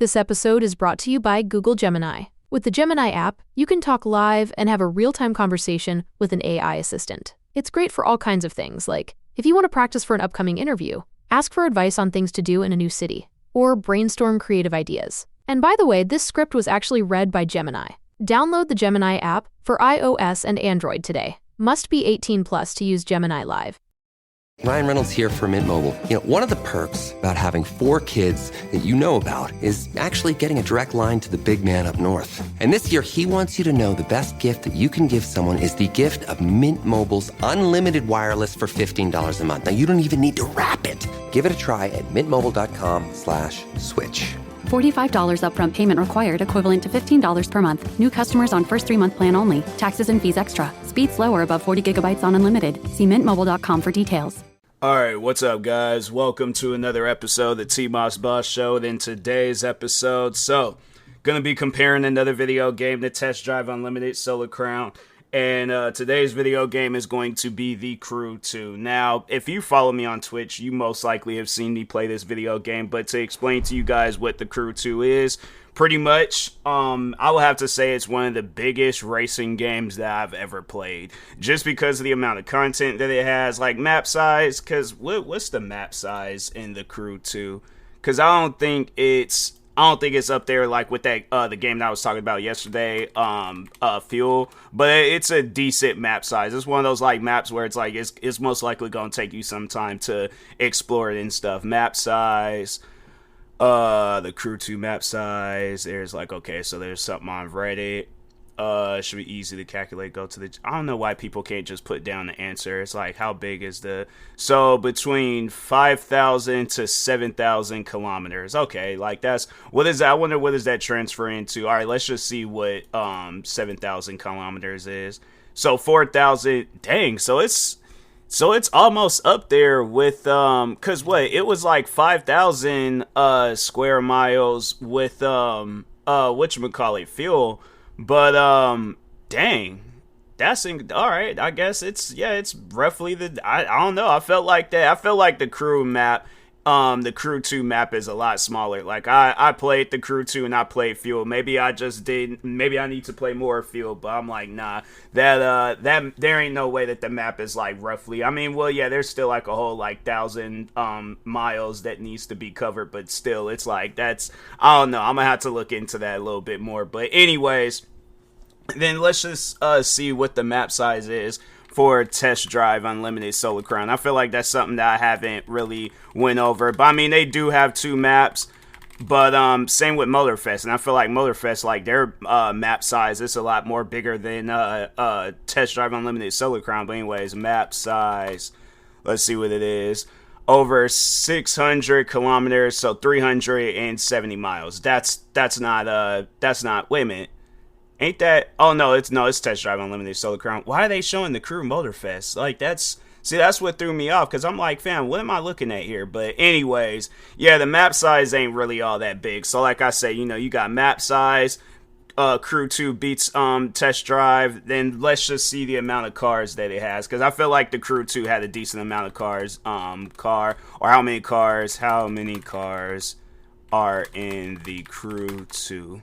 This episode is brought to you by Google Gemini. With the Gemini app, you can talk live and have a real-time conversation with an AI assistant. It's great for all kinds of things, like if you want to practice for an upcoming interview, ask for advice on things to do in a new city, or brainstorm creative ideas. And by the way, this script was actually read by Gemini. Download the Gemini app for iOS and Android today. Must be 18 plus to use Gemini Live. Ryan Reynolds here for Mint Mobile. One of the perks about having 4 kids that you know about is actually getting a direct line to the big man up north. And this year, he wants you to know the best gift that you can give someone is the gift of Mint Mobile's unlimited wireless for $15 a month. Now, you don't even need to wrap it. Give it a try at mintmobile.com/switch. $45 upfront payment required, equivalent to $15 per month. New customers on first 3-month plan only. Taxes and fees extra. Speed slower above 40 gigabytes on unlimited. See mintmobile.com for details. Alright, what's up guys? Welcome to another episode of the TMossBoss Show. In today's episode, gonna be comparing another video game to Test Drive Unlimited Solar Crown. And today's video game is going to be The Crew 2. Now, if you follow me on Twitch, you most likely have seen me play this video game. But to explain to you guys what The Crew 2 is, pretty much, I will have to say it's one of the biggest racing games that I've ever played. Just because of the amount of content that it has, like map size. Because what's the map size in The Crew 2? Because I don't think it's up there like with that the game that I was talking about yesterday, Fuel, but it's a decent map size. It's one of those like maps where it's like it's most likely going to take you some time to explore it and stuff. Map size, the Crew 2 map size. There's like, okay, so there's something on Reddit. It should be easy to calculate. Go to the. I don't know why people can't just put down the answer. It's like, how big is the? So between 5,000 to 7,000 kilometers. Okay, like that's what is that? I wonder what does that transfer into. All right, let's just see what 7,000 kilometers is. So 4,000. Dang. So it's almost up there with cause what it was like 5,000 square miles with whatchamacallit Fuel. But, dang, that's, all right, I guess it's roughly I don't know, I felt like the Crew map, the Crew 2 map is a lot smaller. Like, I played the Crew 2 and I played Fuel. Maybe I need to play more Fuel, but I'm like, nah, that there ain't no way that the map is, like, roughly, I mean, well, yeah, there's still, like, a whole, like, 1,000, miles that needs to be covered, but still, it's like, that's, I don't know, I'm gonna have to look into that a little bit more, but anyways, then let's just see what the map size is for Test Drive Unlimited Solar Crown. I feel like that's something that I haven't really went over. But I mean, they do have 2 maps. But same with Motorfest. And I feel like Motorfest, like their map size is a lot more bigger than Test Drive Unlimited Solar Crown. But anyways, map size. Let's see what it is. Over 600 kilometers, so 370 miles. That's not wait a minute. Ain't that? Oh no, it's Test Drive Unlimited Solar Crown. Why are they showing the Crew Motorfest? Like that's what threw me off because I'm like, fam, what am I looking at here? But anyways, yeah, the map size ain't really all that big. So like I say, you got map size. Crew 2 beats Test Drive. Then let's just see the amount of cars that it has because I feel like the Crew 2 had a decent amount of cars. How many cars are in the Crew 2?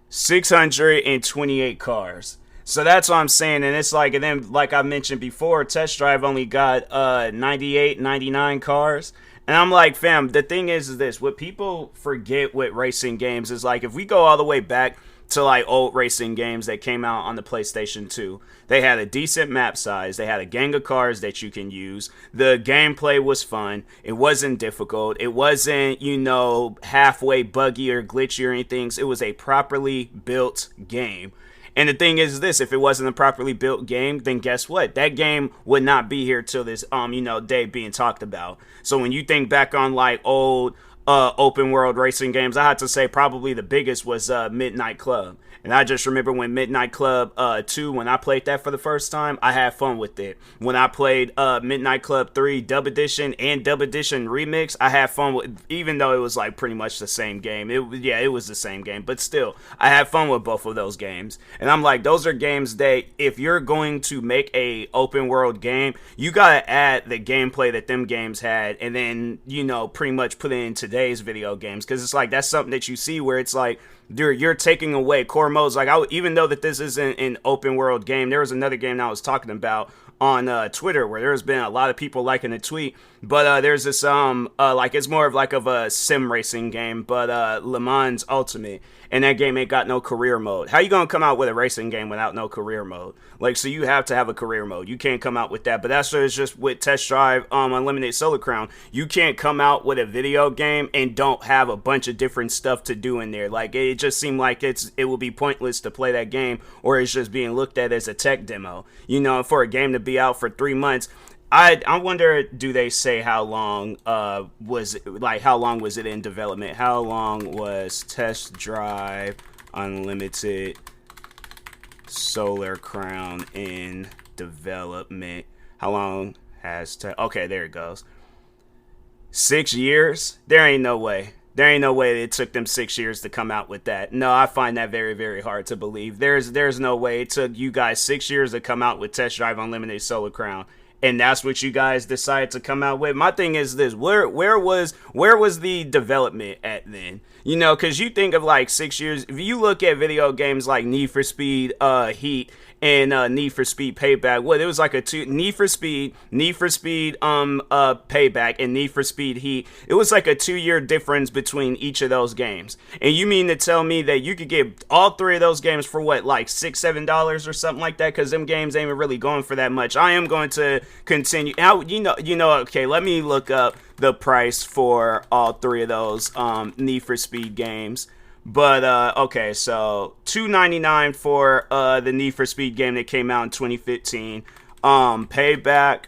628 cars. So that's what I'm saying. And it's like, and then like I mentioned before, Test Drive only got 98, 99 cars. And I'm like, fam, the thing is this, what people forget with racing games is like, if we go all the way back to like old racing games that came out on the PlayStation 2, they had a decent map size, they had a gang of cars that you can use, the gameplay was fun, it wasn't difficult, it wasn't, halfway buggy or glitchy or anything, it was a properly built game. And the thing is this, if it wasn't a properly built game, then guess what? That game would not be here till this, day being talked about. So when you think back on like old open world racing games, I had to say probably the biggest was Midnight Club. And I just remember when Midnight Club 2, when I played that for the first time, I had fun with it. When I played Midnight Club 3 Dub Edition and Dub Edition Remix, I had fun with, even though it was like pretty much the same game. It was the same game, but still, I had fun with both of those games. And I'm like, those are games that if you're going to make a open world game, you gotta add the gameplay that them games had, and then, pretty much put it into today's video games, because it's like that's something that you see where it's like you're taking away core modes. Like even though that this isn't an open world game, there was another game that I was talking about on Twitter where there's been a lot of people liking a tweet, but there's this like it's more of like of a sim racing game, but Le Mans Ultimate, and that game ain't got no career mode. How you gonna come out with a racing game without no career mode? Like, so you have to have a career mode. You can't come out with that. But that's what it's just with Test Drive Unlimited Solar Crown. You can't come out with a video game and don't have a bunch of different stuff to do in there. Like, it just seemed like it would be pointless to play that game, or it's just being looked at as a tech demo. You know, for a game to be out for 3 months. I wonder, do they say how long was it in development? How long was Test Drive Unlimited Solar Crown in development? How long has okay, there it goes. 6 years? There ain't no way. There ain't no way it took them 6 years to come out with that. No, I find that very, very hard to believe. There's no way it took you guys 6 years to come out with Test Drive Unlimited Solar Crown, and that's what you guys decided to come out with. My thing is this: where was the development at then? You know, because you think of like 6 years. If you look at video games like Need for Speed Heat and Need for Speed Payback, it was like Need for Speed Payback and Need for Speed Heat. It was like a 2-year difference between each of those games. And you mean to tell me that you could get all three of those games for what, like $6-7 or something like that? Because them games ain't really going for that much. I am going to continue. Okay, let me look up the price for all three of those Need for Speed games. But okay, so $2.99 for the Need for Speed game that came out in 2015. Payback,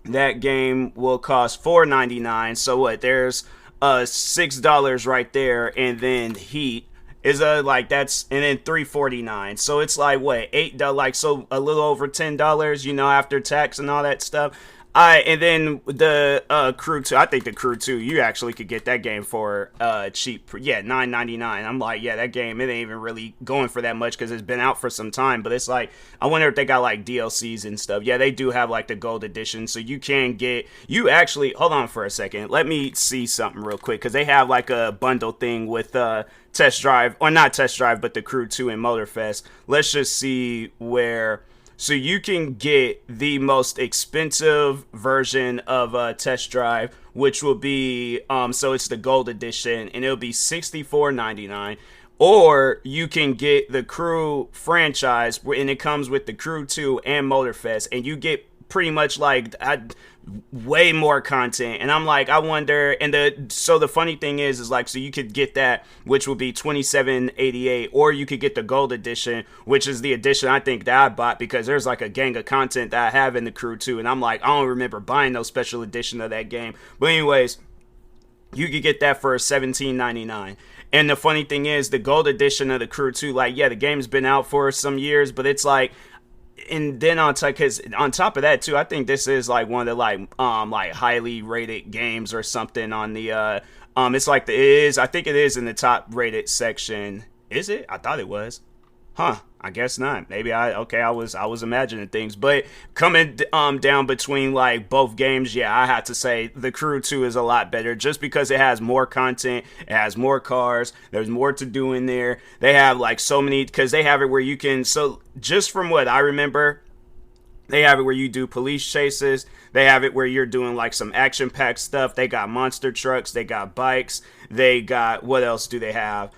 that game will cost $4.99. So what? There's $6 right there, and then Heat is that's, and then $3.49. So it's like what, $8, like, so a little over $10, you know, after tax and all that stuff. And then the Crew 2, I think the Crew 2, you actually could get that game for cheap. Yeah, $9.99. I'm like, yeah, that game, it ain't even really going for that much because it's been out for some time. But it's like, I wonder if they got like DLCs and stuff. Yeah, they do have like the gold edition. So you can get, hold on for a second. Let me see something real quick, because they have like a bundle thing with Test Drive, or not Test Drive, but the Crew 2 and Motorfest. Let's just see where. So you can get the most expensive version of Test Drive, which will be, so it's the gold edition, and it'll be $64.99. Or you can get the Crew franchise, and it comes with the Crew 2 and Motorfest, and you get pretty much like way more content. And I'm like, I wonder, and so the funny thing is like, so you could get that, which would be $27.88, or you could get the gold edition, which is the edition I think that I bought, because there's like a gang of content that I have in the Crew 2, and I'm like, I don't remember buying no special edition of that game. But anyways, you could get that for $17.99. And the funny thing is, the gold edition of the Crew 2, like, yeah, the game's been out for some years, but it's like, and then on top of that too, I think this is like one of the like highly rated games or something on the it's like I think it is in the top rated section. Is it? I thought it was. I guess not. Maybe I was imagining things. But coming down between like both games, yeah, I have to say the Crew 2 is a lot better, just because it has more content, it has more cars, there's more to do in there. They have like so many, because they have it where you can, so just from what I remember, they have it where you do police chases. They have it where you're doing like some action-packed stuff. They got monster trucks, they got bikes, they got, what else do they have?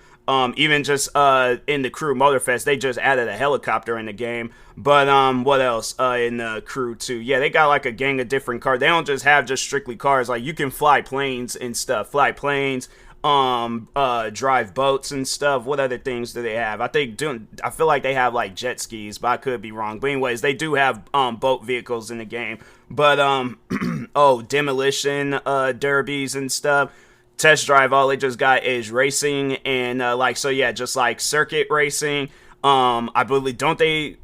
Even just in the Crew Motorfest, they just added a helicopter in the game. But what else in the Crew 2? Yeah, they got like a gang of different cars. They don't just have just strictly cars. Like, you can fly planes and stuff. Drive boats and stuff. What other things do they have? I feel like they have like jet skis, but I could be wrong. But anyways, they do have boat vehicles in the game. But demolition derbies and stuff. Test Drive, all they just got is racing and just like circuit racing. I believe,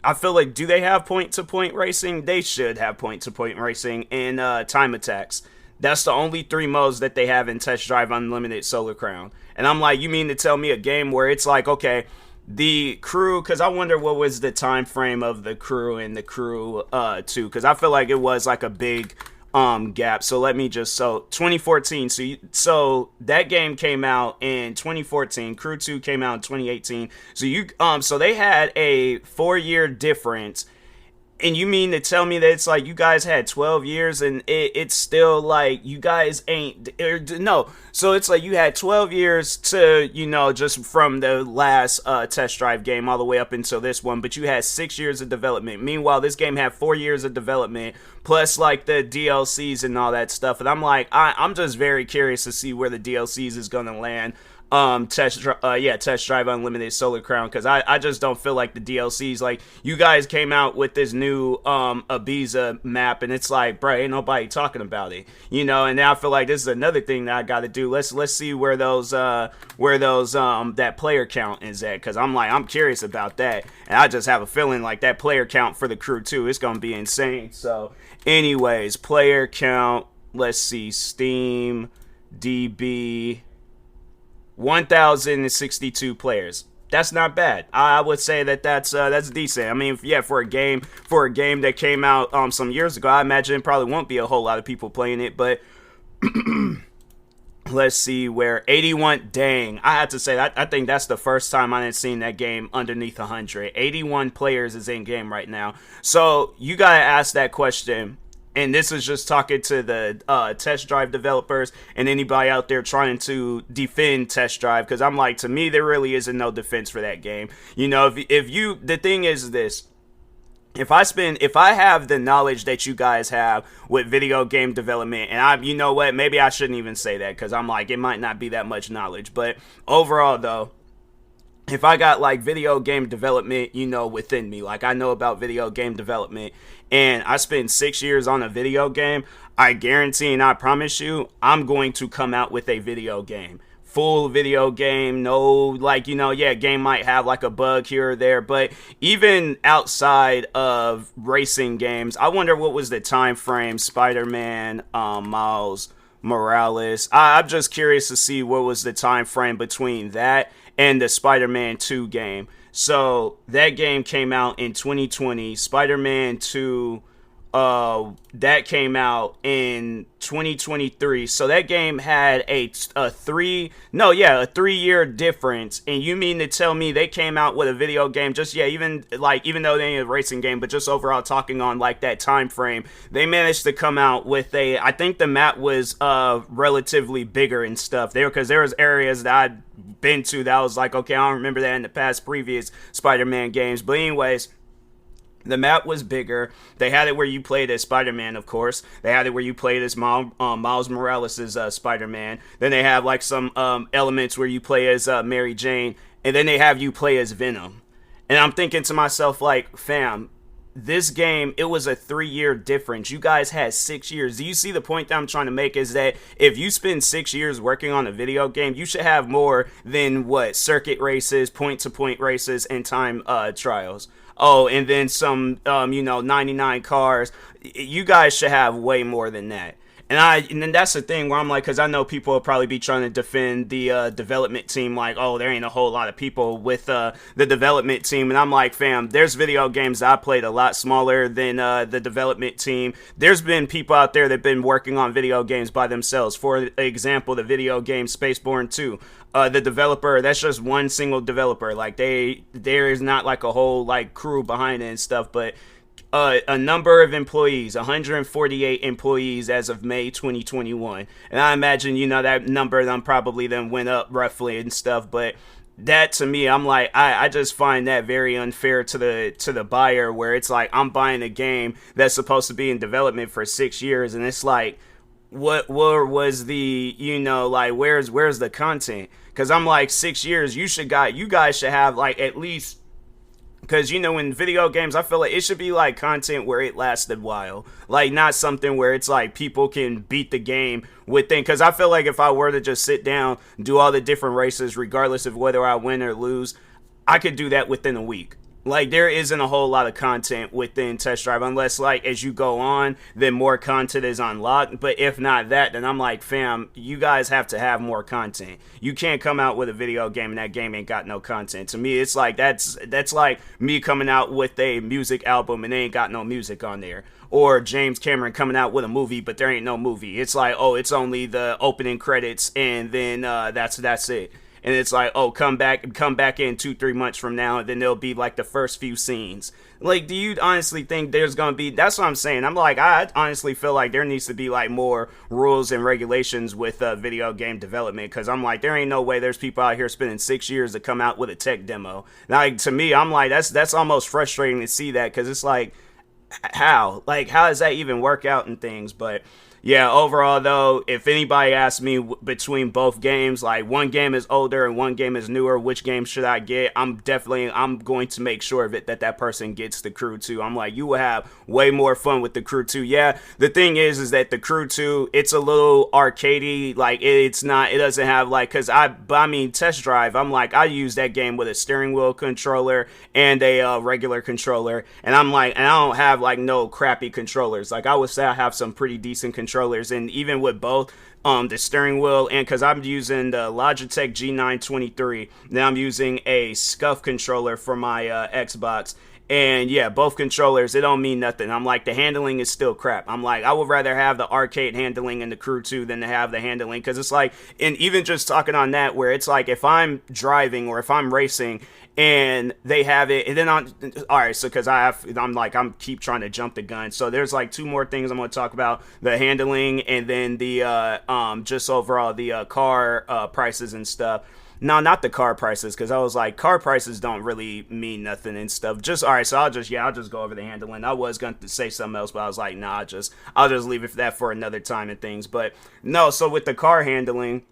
I feel like, do they have point-to-point racing? They should have point-to-point racing and time attacks. That's the only 3 modes that they have in Test Drive Unlimited Solar Crown. And I'm like, you mean to tell me a game where it's like, okay, the Crew, because I wonder what was the time frame of the Crew and the Crew 2, because I feel like it was like a big gap. So let me just, so 2014, so that game came out in 2014. Crew 2 came out in 2018. So they had a 4-year difference. And you mean to tell me that it's like you guys had 12 years and it's still like you guys ain't, no. So it's like you had 12 years to, just from the last test drive game all the way up until this one, but you had 6 years of development. Meanwhile, this game had 4 years of development plus like the DLCs and all that stuff. And I'm like, I'm just very curious to see where the DLCs is going to land. Test Drive Unlimited Solar Crown, because I just don't feel like the DLCs, like, you guys came out with this new Ibiza map and it's like, bro, ain't nobody talking about it, and now I feel like this is another thing that I got to do. Let's see where those that player count is at, because I'm curious about that, and I just have a feeling like that player count for the Crew 2 is gonna be insane. So anyways, player count, let's see, Steam DB, 1,062 players. That's not bad. I would say that's decent. I mean, yeah, for a game that came out some years ago, I imagine it probably won't be a whole lot of people playing it. But let's see, where 81. Dang, I have to say I think that's the first time I didn't seen that game underneath 100. 81 players is in game right now. So you gotta ask that question. And this is just talking to the test drive developers and anybody out there trying to defend test drive, because I'm like, to me, there really isn't no defense for that game. The thing is this. If I have the knowledge that you guys have with video game development, and you know what, maybe I shouldn't even say that, because I'm like, it might not be that much knowledge. But overall, though, if I got like video game development, within me, like I know about video game development, and I spend 6 years on a video game, I guarantee and I promise you, I'm going to come out with a video game. Full video game, no, like, game might have like a bug here or there, but even outside of racing games, I wonder what was the time frame, Spider-Man, Miles Morales. I'm just curious to see what was the time frame between that and the Spider-Man 2 game. So that game came out in 2020. Spider-Man 2, that came out in 2023. So that game had a 3-year difference. And you mean to tell me they came out with a video game even though they ain't a racing game, but just overall talking on like that time frame, they managed to come out with I think the map was relatively bigger and stuff there, because there was areas that I'd been to that I was like, okay, I don't remember that in the past previous Spider-Man games. But anyways, the map was bigger. They had it where you played as Spider-Man, of course. They had it where you played as Miles Morales' Spider-Man. Then they have like some elements where you play as Mary Jane. And then they have you play as Venom. And I'm thinking to myself, like, fam, this game, it was a 3-year difference. You guys had 6 years. Do you see the point that I'm trying to make? Is that if you spend 6 years working on a video game, you should have more than circuit races, point-to-point races, and time trials. Oh, and then some, 99 cars. You guys should have way more than that. And then that's the thing where I'm like, because I know people will probably be trying to defend the development team, like, oh, there ain't a whole lot of people with the development team. And I'm like, fam, there's video games that I played a lot smaller than the development team. There's been people out there that have been working on video games by themselves. For example, the video game Spaceborne 2. The developer, that's just one single developer. Like, there is not like a whole like crew behind it and stuff, but a number of employees, 148 employees as of May 2021. And I imagine, that number then probably then went up roughly and stuff. But that, to me, I'm like, I just find that very unfair to the buyer, where it's like, I'm buying a game that's supposed to be in development for 6 years, and it's like, what was the, where's the content? Because I'm like, 6 years, you guys should have like at least, because, in video games, I feel like it should be like content where it lasted a while. Like, not something where it's like people can beat the game within. Because I feel like if I were to just sit down, do all the different races, regardless of whether I win or lose, I could do that within a week. Like, there isn't a whole lot of content within Test Drive, unless, like, as you go on, then more content is unlocked. But if not that, then I'm like, fam, you guys have to have more content. You can't come out with a video game and that game ain't got no content. To me, it's like, that's like me coming out with a music album and they ain't got no music on there. or James Cameron coming out with a movie, but there ain't no movie. It's like, oh, it's only the opening credits, and then that's it. And it's like, oh, come back in 2-3 months from now, and then there'll be like the first few scenes. Like, do you honestly think there's gonna be? That's what I'm saying. I'm like, I honestly feel like there needs to be like more rules and regulations with video game development, because I'm like, there ain't no way there's people out here spending 6 years to come out with a tech demo. Like, to me, I'm like, that's almost frustrating to see that, because it's like, how does that even work out in things? But yeah, overall though, if anybody asks me between both games, like one game is older and one game is newer, which game should I get? I'm going to make sure of it that person gets the Crew 2. I'm like, you will have way more fun with the Crew 2. Yeah, the thing is that the Crew 2, it's a little arcadey. Like, it doesn't have like, Test Drive, I'm like, I use that game with a steering wheel controller and a regular controller, and I'm like, and I don't have like no crappy controllers. Like, I would say I have some pretty decent controllers, and even with both the steering wheel, and because I'm using the Logitech G923, then I'm using a SCUF controller for my Xbox. And yeah, both controllers, it don't mean nothing. I'm like, the handling is still crap. I'm like, I would rather have the arcade handling in the Crew 2 than to have the handling, because it's like, and even just talking on that, where it's like, if I'm driving or if I'm racing and they have it, and then alright, so because I'm keep trying to jump the gun. So there's like 2 more things I'm going to talk about: the handling, and then the just overall the car prices and stuff. No, not the car prices, because I was like, car prices don't really mean nothing and stuff. Just, all right, so I'll just go over the handling. I was going to say something else, but I was like, nah, I'll just leave it for that for another time and things. But no, so with the car handling,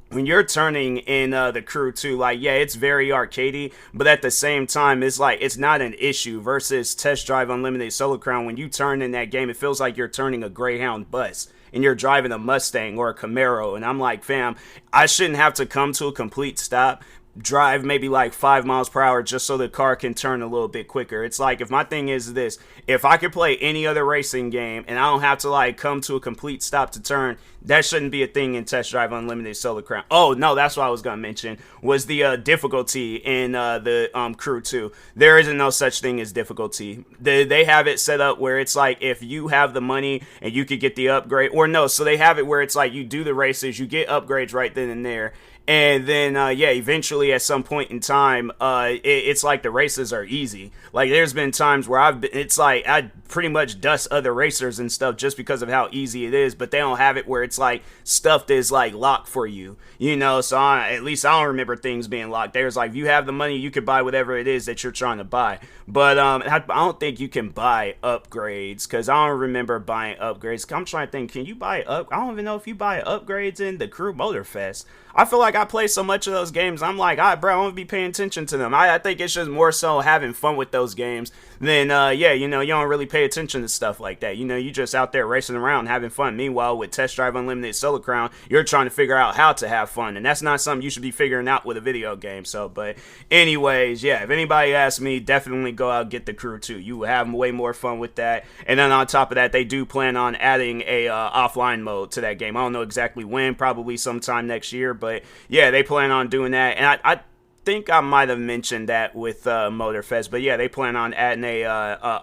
when you're turning in the Crew 2, like, yeah, it's very arcadey, but at the same time, it's like, it's not an issue versus Test Drive Unlimited Solo Crown. When you turn in that game, it feels like you're turning a Greyhound bus and you're driving a Mustang or a Camaro. And I'm like, fam, I shouldn't have to come to a complete stop, drive maybe like 5 miles per hour just so the car can turn a little bit quicker. It's like, if my thing is this, if I could play any other racing game and I don't have to like come to a complete stop to turn, that shouldn't be a thing in Test Drive Unlimited Solo Crown. Oh no, that's what I was gonna mention, was the difficulty in the Crew 2. There isn't no such thing as difficulty. They have it set up where it's like, if you have the money and you could get the upgrade, or no, so they have it where it's like, you do the races, you get upgrades right then and there. And then, eventually at some point in time, it's like the races are easy. Like, there's been times where it's like, I pretty much dust other racers and stuff just because of how easy it is, but they don't have it where it's like, stuff that is like locked for you, you know? So at least I don't remember things being locked. There's like, if you have the money, you could buy whatever it is that you're trying to buy. But I don't think you can buy upgrades, because I don't remember buying upgrades. I'm trying to think, can you buy I don't even know if you buy upgrades in the Crew Motorfest. I feel like I play so much of those games, I'm like, all right, bro, I want to be paying attention to them. I think it's just more so having fun with those games than, you don't really pay attention to stuff like that. You just out there racing around having fun. Meanwhile, with Test Drive Unlimited Solo Crown, you're trying to figure out how to have fun, and that's not something you should be figuring out with a video game. So, but anyways, yeah, if anybody asks me, definitely go out and get the Crew 2. You will have way more fun with that. And then on top of that, they do plan on adding a offline mode to that game. I don't know exactly when, probably sometime next year, but yeah, they plan on doing that. And I think I might have mentioned that with Motorfest, but yeah, they plan on adding a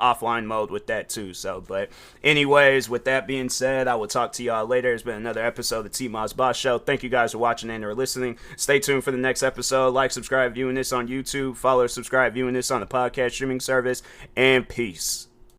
offline mode with that too. So, but anyways, with that being said, I will talk to y'all later. It's been another episode of the TMossBoss Show. Thank you guys for watching and or listening. Stay tuned for the next episode. Like, subscribe, viewing this on YouTube. Follow, subscribe, viewing this on the podcast streaming service. And peace.